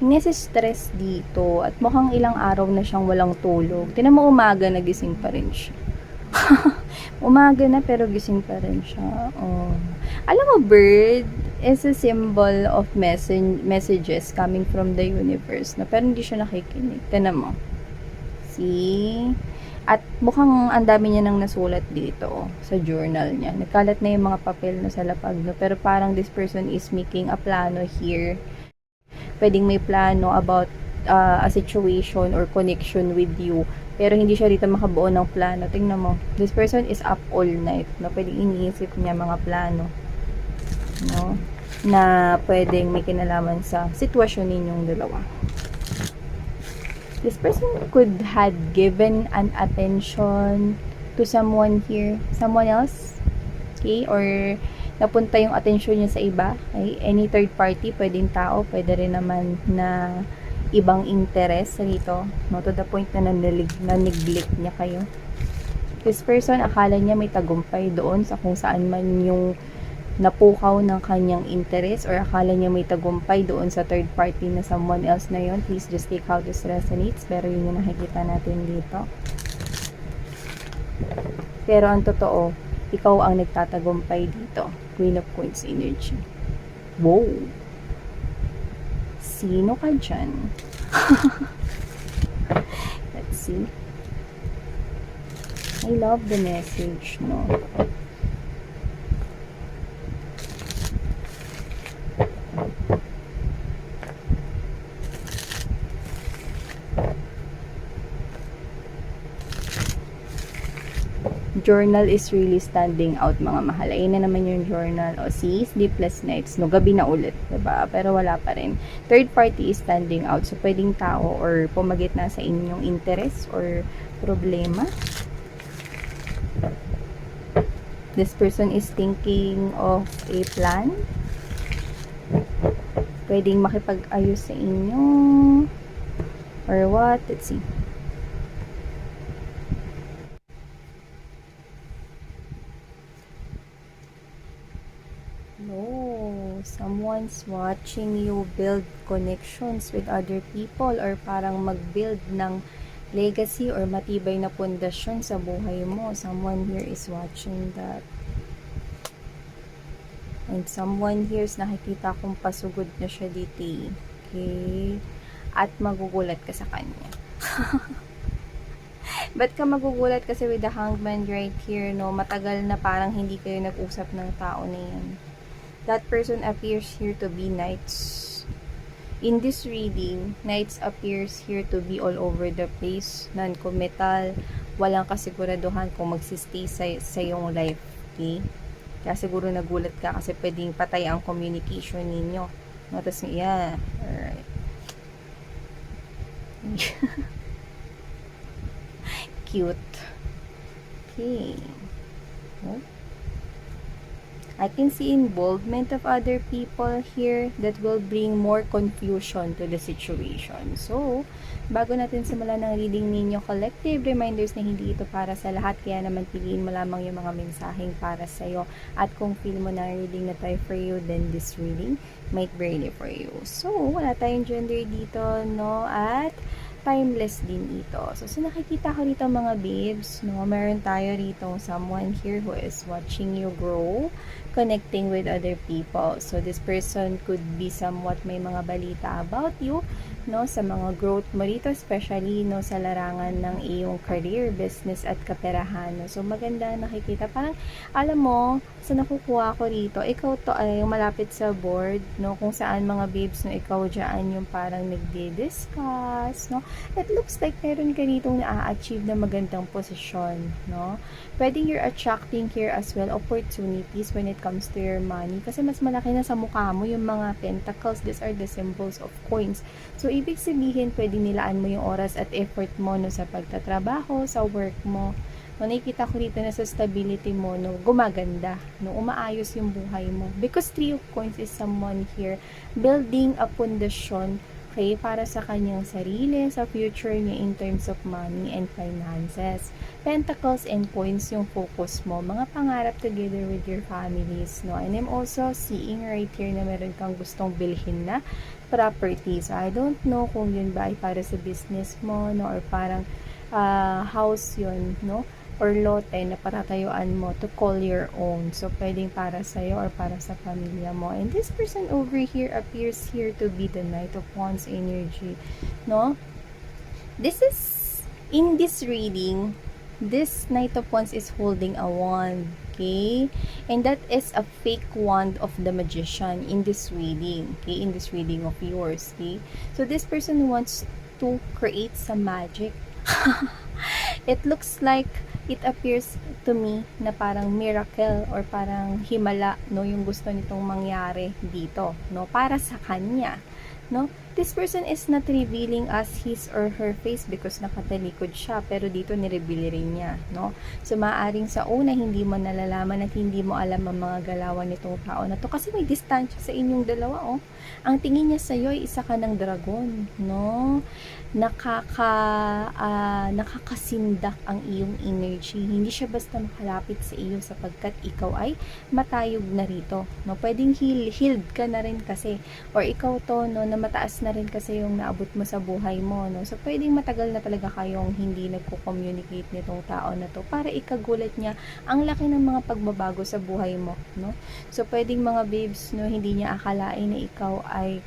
nesi-stress dito at mukhang ilang araw na siyang walang tulog. Tingnan mo umaga nagising pa rin siya. Umaga na pero gising pa rin siya. Oh. Alam mo, bird is a symbol of messages coming from the universe na pero hindi siya nakikinig. Tingnan mo. See? At mukhang ang dami niya nang nasulat dito sa journal niya. Nagkalat na yung mga papel na sa lapag, no? Pero parang this person is making a plano here. Pwedeng may plano about a situation or connection with you. Pero hindi siya dito makabuo ng plano. Tingnan mo. This person is up all night. No? Pwedeng iniisip niya mga plano. No? Na pwedeng may kinalaman sa sitwasyon ninyong dalawa. This person could had given an attention to someone here, someone else, okay, or napunta yung attention niya sa iba, okay? Any third party, pwedeng tao, pwede rin naman na ibang interest rito, no, to the point na na-neglect niya kayo. This person, akala niya may tagumpay doon sa kung saan man yung napukaw ng kanyang interest, or akala niya may tagumpay doon sa third party na someone else na yun. Please just take how this resonates. Pero yun yung nakikita natin dito. Pero ang totoo, ikaw ang nagtatagumpay dito. Queen of Coins energy. Wow! Sino ka dyan? Let's see. I love the message, no? Journal is really standing out, mga mahal. Ayun na naman yung journal. O, see, sleepless nights. No, gabi na ulit, diba? Pero wala pa rin. Third party is standing out. So, pwedeng tao or pumagit na sa inyong interest or problema. This person is thinking of a plan. Pwedeng makipag-ayos sa inyo. Or what? Let's see. No, someone's watching you build connections with other people or parang mag-build ng legacy or matibay na pundasyon sa buhay mo. Someone here is watching that. And someone here is nakikita kong pasugod na siya dito. Okay? At magugulat ka sa kanya. Ba't ka magugulat? Kasi with the hangman right here, no? Matagal na parang hindi kayo nag-usap ng tao na yan. That person appears here to be knights. In this reading, knights appears here to be all over the place, non-committal, walang kasiguraduhan kung magsistay sa iyong life. Okay? Kaya siguro nagulat ka kasi pwedeng patay ang communication ninyo. No, tapos, yeah. Alright. Cute. Okay. Oh. I can see involvement of other people here that will bring more confusion to the situation. So, bago natin simulan ng reading ninyo, collective reminders na hindi ito para sa lahat, kaya naman piliin mo lamang yung mga mensaheng para sa'yo. At kung feel mo na reading na tayo for you, then this reading might be ready for you. So, wala tayong gender dito, no? At timeless din ito. So nakikita ko dito mga babes, no, meron tayo rito someone here who is watching you grow, connecting with other people. So this person could be somewhat may mga balita about you, no, sa mga growth mo rito, especially, no, sa larangan ng iyong career, business at kaperahan. No? So maganda nakikita. Parang, alam mo, sa nakukuha ko rito, ikaw to ay yung malapit sa board, no, kung saan mga babes, no, ikaw dyan yung parang nagdi-discuss, no. It looks like meron ka ditong na-achieve na magandang posisyon, no? Pwedeng you're attracting here as well opportunities when it comes to your money. Kasi mas malaki na sa mukha mo yung mga pentacles. These are the symbols of coins. So, ibig sabihin, pwedeng nilaan mo yung oras at effort mo, no, sa pagtatrabaho, sa work mo. No, nakikita ko dito na sa stability mo, no, gumaganda, no, umaayos yung buhay mo. Because 3 of Coins is someone here building a pundasyon Okay, para sa kanyang sarili, sa future niya in terms of money and finances. Pentacles and coins yung focus mo, mga pangarap together with your families, no? And I'm also seeing right here na meron kang gustong bilhin na property. So, I don't know kung yun ba ay para sa business mo, no? Or parang house yun, no? Or lote na patatayuan mo to call your own. So, pwedeng para sa'yo or para sa pamilya mo. And this person over here appears here to be the Knight of Wands energy, no? This is, in this reading, this Knight of Wands is holding a wand, okay? And that is a fake wand of the magician in this reading, okay? In this reading of yours, okay? So, this person wants to create some magic. It looks like, it appears to me na parang miracle or parang himala, no, yung gusto nitong mangyari dito, no, para sa kanya, no. This person is not revealing us his or her face because nakatalikod siya, pero dito nireveal rin niya, no. So, maaaring sa una hindi mo nalalaman at hindi mo alam ang mga galawan nitong tao na to kasi may distansya sa inyong dalawa, oh. Ang tingin niya sa'yo ay isa ka ng dragon, no. Nakakasindak ang iyong energy. Hindi siya basta makalapit sa iyo sapagkat ikaw ay matayog na rito, no. Pwedeng healed ka na rin kasi, or ikaw to, no, na mataas na rin kasi yung naabot mo sa buhay mo, no. So pwedeng matagal na talaga kayong hindi nagko-communicate nitong tao na to para ikagulat niya ang laki ng mga pagbabago sa buhay mo, no. So pwedeng mga babes, no, hindi niya akalain na ikaw ay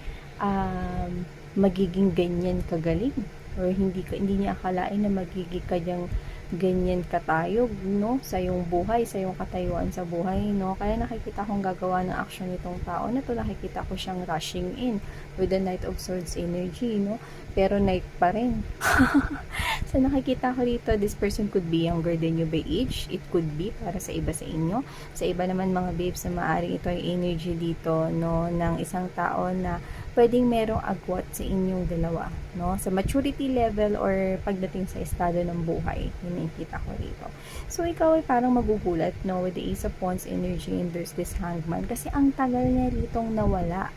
magiging ganyan kagaling, or hindi niya akalain na magiging kanyang ganyan katayog, no, sa iyong buhay, sa iyong katayuan sa buhay, no. Kaya nakikita kong gagawa ng action nitong tao na to, nakikita ko siyang rushing in with the Knight of Swords energy, no, pero Knight pa rin. So nakikita ko dito, this person could be younger than you by age. It could be para sa iba sa inyo. Sa iba naman mga babes na maaaring ito ay energy dito, no, ng isang tao na pwedeng merong agwat sa inyong dalawa, no, sa maturity level or pagdating sa estado ng buhay. Yun nakikita ko dito. So ikaw ay parang magugulat, no, with the Ace of Wands energy, and there's this Hangman kasi ang tagal niya ritong nawala.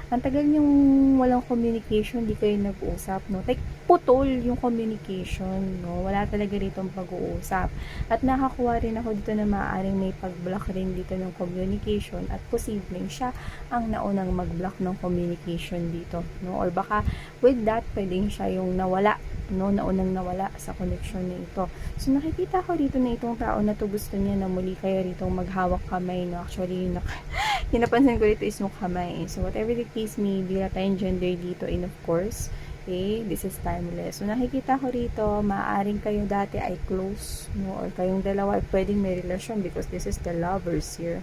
Ang tagal niyong walang communication, di kayo nag-uusap, no? Like, putol yung communication, no? Wala talaga ritong pag-uusap. At nakakuha rin ako dito na maaaring may pag-block rin dito ng communication at posibleng siya ang naunang mag-block ng communication dito, no? Or baka with that, pwedeng siya yung nawala, no, naunang nawala sa connection na ito. So nakikita ko dito na itong tao na to gusto niya na muli kayo rito maghawak kamay, no. Actually yung napansin ko dito is yung kamay. So whatever the case may be, wala tayong gender dito, and of course, okay, this is timeless. So nakikita ko rito, maaaring kayo dati ay close, no, or kayong dalawa ay pwedeng may relasyon because this is the lovers here.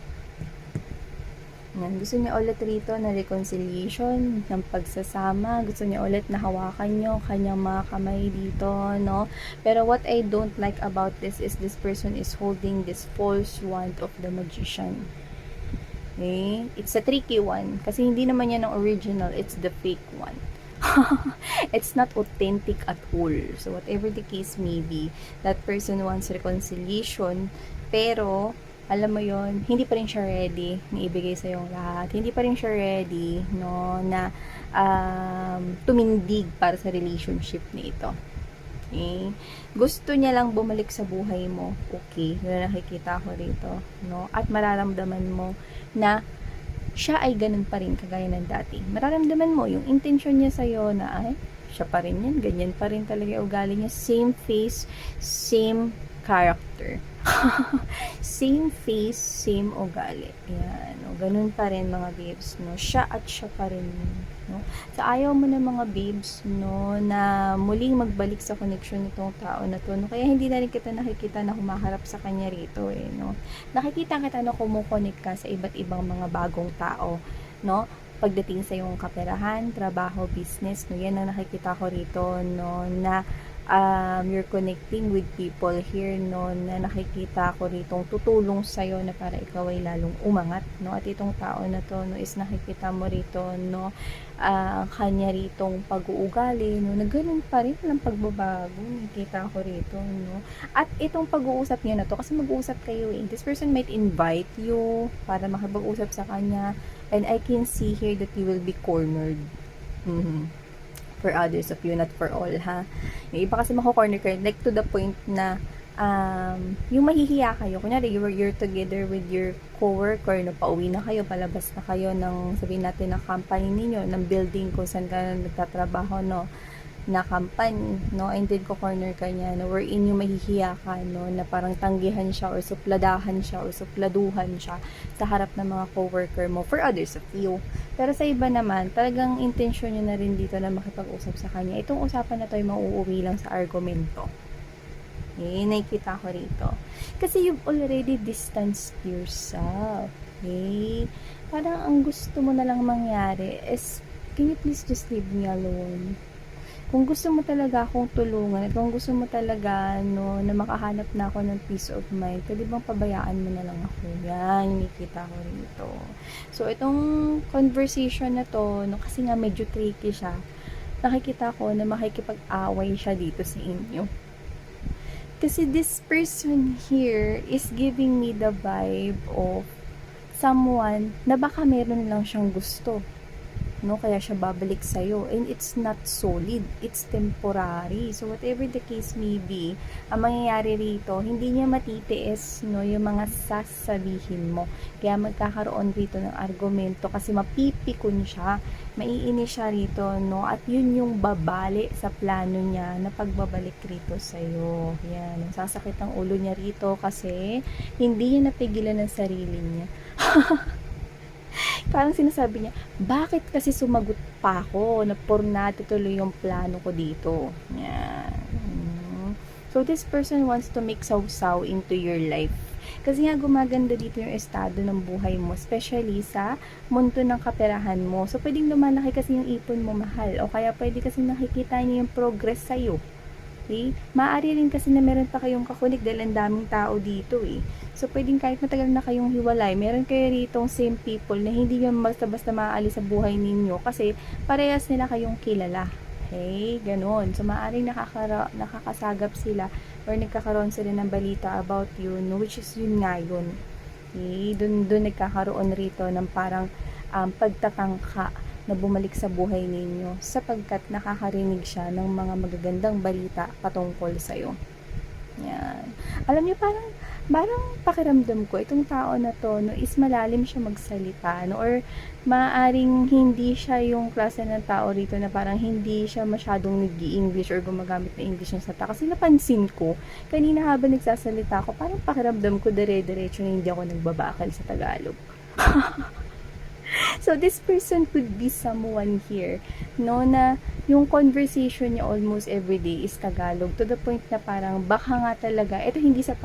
Yan. Gusto niya ulit rito na reconciliation, ng pagsasama. Gusto niya ulit na hawakan nyo kanyang mga kamay dito, no? Pero what I don't like about this is this person is holding this false wand of the magician. Okay? It's a tricky one. Kasi hindi naman yan ang original. It's the fake one. It's not authentic at all. So, whatever the case may be, that person wants reconciliation, pero alam mo yon, hindi pa rin siya ready na ibigay sa yung lahat. Hindi pa rin siya ready, no, na tumindig para sa relationship na ito. Okay? Gusto niya lang bumalik sa buhay mo. Okay, na nakikita ko rito, no? At mararamdaman mo na siya ay ganun pa rin kagaya ng dati. Mararamdaman mo yung intention niya sa'yo na ay, siya pa rin yan, ganyan pa rin talaga ugali niya. Same face, same character. Same face, same ugali. Yan, no? Ganun pa rin mga babes, no? Siya at siya pa rin, no? So, ayaw mo na mga babes, no, na muling magbalik sa connection nitong tao na to, no? Kaya hindi na rin kita nakikita na humaharap sa kanya rito, eh, no? Nakikita kita na kumukonek ka sa iba't ibang mga bagong tao, no? Pagdating sa iyong kaperahan, trabaho, business, no? Yan ang nakikita ko rito, no, na you're connecting with people here, no, na nakikita ko ritong tutulong sa'yo na para ikaw ay lalong umangat, no. At itong tao na to, no, is nakikita mo rito, no, kanya ritong pag-uugali, no, na ganun pa rin ng pagbabago, nakikita ko rito, no. At itong pag-uusap niya na to, kasi mag-uusap kayo, eh, this person might invite you para makipag-usap sa kanya, and I can see here that you will be cornered. For others of you, not for all, ha? Yung iba kasi mako-corner kayo, like to the point na, yung mahihiya kayo. Kunyari, you're together with your coworker, no, pauwi na kayo, palabas na kayo ng, sabihin natin, ng company ninyo, ng building kung saan ka nagtatrabaho, no, na company, no, and then ko-corner ka niya, no, wherein yung mahihiya ka, no, na parang tanggihan siya, or supladahan siya, or supladuhan siya sa harap ng mga coworker mo, for others of you. Pero sa iba naman, talagang intensyon nyo na rin dito na makipag-usap sa kanya. Itong usapan na to ay mauuwi lang sa argumento. Nakikita ko rito. Kasi you've already distanced yourself. Parang ang gusto mo na lang mangyari is, can you please just leave me alone? Kung gusto mo talaga akong tulungan, at kung gusto mo talaga, no, na makahanap na ako ng peace of mind, pwede bang pabayaan mo na lang ako? Yan, nakikita ko rito. So, itong conversation na to, no, kasi nga medyo tricky siya, nakikita ko na makikipag-away siya dito sa inyo. Kasi this person here is giving me the vibe of someone na baka meron lang siyang gusto, no, kaya siya babalik sa'yo, and it's not solid, it's temporary. So whatever the case may be, ang mangyayari rito, hindi niya matitiis, no, yung mga sasabihin mo, kaya magkakaroon rito ng argumento, kasi mapipikon siya, maiinis siya rito, no, at yun yung babali sa plano niya na pagbabalik rito sa'yo. Yan, sasakit ang ulo niya rito kasi hindi niya napigilan ng sarili niya. Parang sinasabi niya, bakit kasi sumagot pa ako na pornado tuloy yung plano ko dito? Yan. So, this person wants to make sausaw into your life. Kasi nga gumaganda dito yung estado ng buhay mo, especially sa mundo ng kaperahan mo. So, pwedeng lumalaki kasi yung ipon mo, mahal. O kaya pwede kasi nakikita niya yung progress sa'yo. Okay? Maaari rin kasi na meron pa kayong kakunik dahil ang daming tao dito So, pwedeng kahit matagal na kayong hiwalay, meron kayo ritong same people na hindi nyo basta-basta maaalis sa buhay ninyo kasi parehas nila kayong kilala. Okay? Ganon. So, maaaring nakakasagap sila or nagkakaroon sila ng balita about you, no? Which is yun nga yun. Okay? Doon nagkakaroon rito ng parang pagtatangka na bumalik sa buhay ninyo sapagkat nakakarinig siya ng mga magagandang balita patungkol sa'yo. Yan. Alam niyo, parang pakiramdam ko, itong tao na to, no, is malalim siya magsalita, no, or maaaring hindi siya yung klase ng tao rito na parang hindi siya masyadong nag-i-English or gumagamit na English ng salita. Kasi napansin ko, kanina habang nagsasalita ako, parang pakiramdam ko dire-diretso na hindi ako nagbabakal sa Tagalog. So, this person could be someone here, no, na yung conversation niya almost everyday is Tagalog, to the point na parang baka nga talaga, ito hindi sa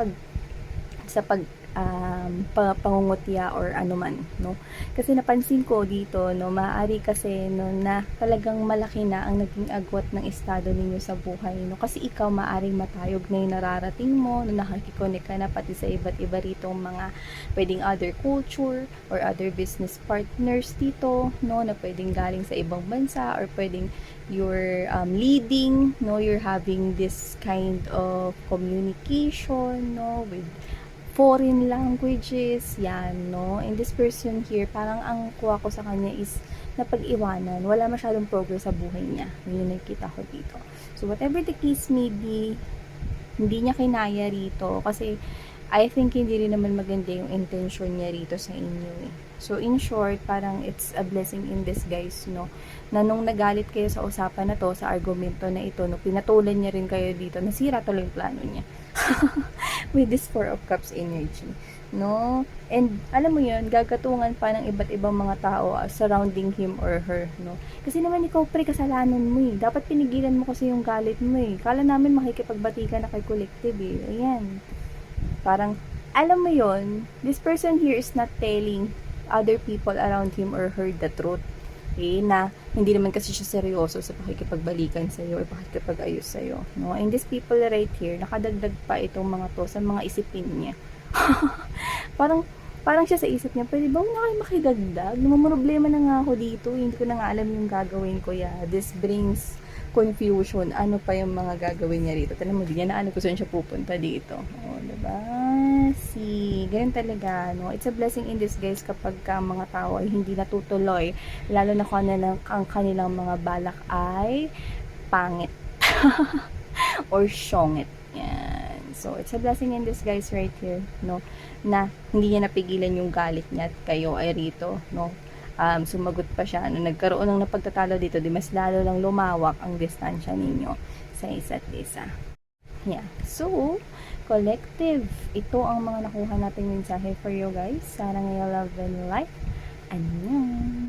pangungutya or anuman, no? Kasi napansin ko dito, no, maaari kasi, no, na talagang malaki na ang naging agwat ng estado ninyo sa buhay, no? Kasi ikaw maaring matayog na yung nararating mo, no, nakikikonek ka na pati sa iba't iba ritong mga pwedeng other culture or other business partners dito, no, na pwedeng galing sa ibang bansa or pwedeng you're leading, no, you're having this kind of communication, no, with foreign languages, yan, no? And this person here, parang ang kuha ko sa kanya is napag-iwanan. Wala masyadong progress sa buhay niya. Yun yung nakikita ko dito. So, whatever the case may be, hindi niya kinaya rito. Kasi, I think hindi rin naman maganda yung intention niya rito sa inyo. So, in short, parang it's a blessing in disguise, no? Na nung nagalit kayo sa usapan na to, sa argumento na ito, no, pinatulan niya rin kayo dito, nasira tuloy yung plano niya. With this Four of Cups energy, no? And alam mo yun, gagatungan pa ng iba't ibang mga tao surrounding him or her, no? Kasi naman ikaw pre, kasalanan mo dapat pinigilan mo kasi yung galit mo kala namin makikipagbati ka na kay collective ayan, parang alam mo yun, this person here is not telling other people around him or her the truth. Na hindi naman kasi siya seryoso sa pakikipagbalikan sa iyo o pakikipag-ayos sa iyo, no? And these people right here, nakadagdag pa itong mga to sa mga isipin niya. parang siya sa isip niya, pwede ba na kayo makidagdag? Problema na nga ako dito, hindi ko na nga alam yung gagawin ko. This brings confusion. Ano pa yung mga gagawin niya rito? Tanong mo, di niya na ano kung saan siya pupunta dito. O, diba? messy. Ganun talaga, no? It's a blessing in disguise kapag ka ang mga tao ay hindi natutuloy. Lalo na kung ang kanilang mga balak ay pangit. Or syongit. Yan. So, it's a blessing in disguise right here, no? Na hindi niya napigilan yung galit niya at kayo ay rito, no? Sumagot pa siya. No? Nagkaroon ng napagtatalo dito, di mas lalo lang lumawak ang distansya ninyo sa isa't isa. Yeah. So, collective. Ito ang mga nakuha nating mensahe for you guys. Sana ngayon love and life. Annyeong!